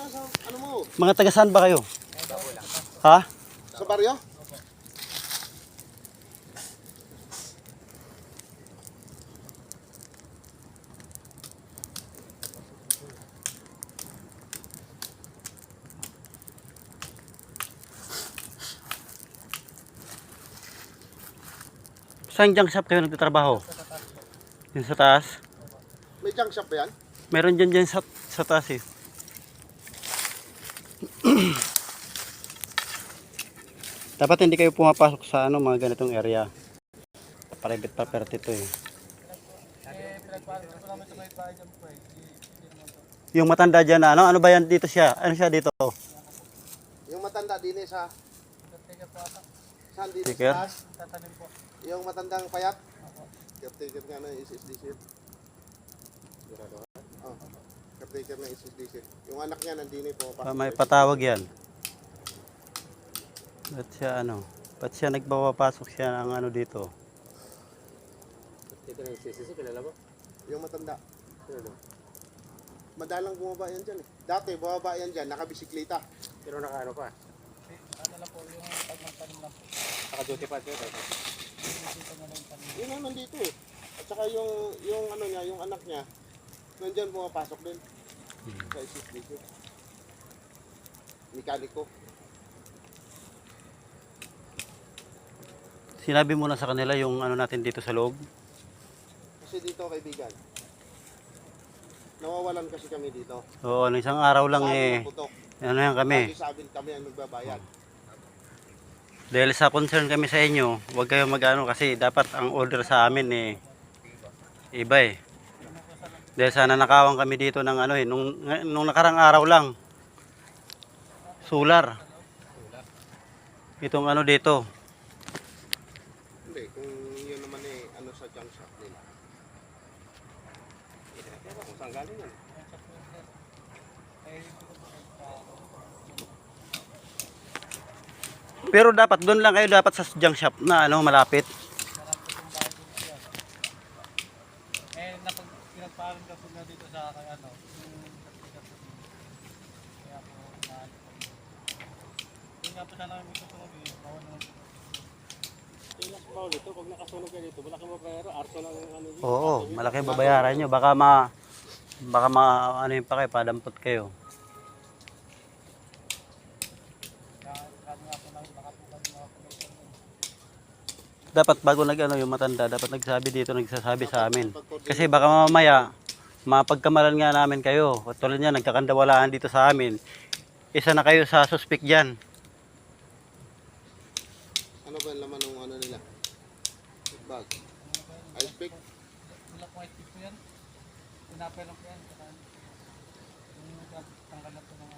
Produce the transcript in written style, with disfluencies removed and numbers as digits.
sa ano mo? Mga taga saan ba kayo? Ha? Sa baryo? Saan junk shop kayo nagtatrabaho? Yung sa taas? May junk shop ba yan? Meron dyan sa taas eh. Dapat hindi kayo pumapasok sa ano, mga ganitong area. Private property to eh. Yung matanda dyan na ano ba yan dito siya? Ano siya dito? Yung matanda din sa... Saan din Sticker? sa taas? Yung matandang payat? Caretaker nga ng SSDC. Oh, caretaker ng SSDC. Yung anak niya nandini po. May patawag yan. Ba't siya ano? Ba't siya nagpapapasok siya ng ano dito? Ito na yung CCC, kilala mo? Yung matanda. Ano? Madalang bumaba yan dyan eh. Dati bumaba yan dyan, nakabisikleta. Pero naka-ano pa? Ano lang po, yung pagmagtanim lang po. Naka-duty pa ito. Yun ang nandito eh. At saka yung ano niya, yung anak niya, nandyan pumapasok din. Sa SSDC. Mekaniko. Sinabi mo na sa kanila yung ano natin dito sa loob? Kasi dito kaibigan, nawawalan kasi kami dito. Oo, ng isang araw lang Sabi eh. ng putok. Ano yan kami? Lagi sa amin kami ang nagbabayad. Dahil sa concern kami sa inyo, huwag kayo mag-ano kasi dapat ang order sa amin eh iba eh. Dahil sa nanakawan kami dito ng ano eh, nung nakarang araw lang. Solar. Itong ano dito. Hindi, kung yun naman eh, ano sa junk shop nila. Pero kung saan galing yan? Pero dapat doon lang kayo dapat sa junk shop na ano malapit. Pinagpaalam ka po na dito sa kay ano, yung certificate po dito. Kaya po, mahal po. Yung nga po sana kami tutunog eh, bawal naman po. Tilas pa ulit ito, pag nakasunog ka dito, malaki mo pero arto ng ano dito. Oo, malaki babayaran nyo. Baka ano yun pa kayo, padampot kayo. Kaya nga po namin, baka po kami mga commission yun. Dapat bago nag-ano yung matanda, dapat nagsabi dito, nagsasabi sa amin. Kasi baka mamaya, mapagkamalan nga namin kayo. At tulad niya, nagkakandawalaan dito sa amin. Isa na kayo sa suspect dyan. Ano ba yung laman ng ano nila? Bag. Ice pick? Wala po ice pick po yan. Tinapay lang po yan. Saka yung tanggal na po ng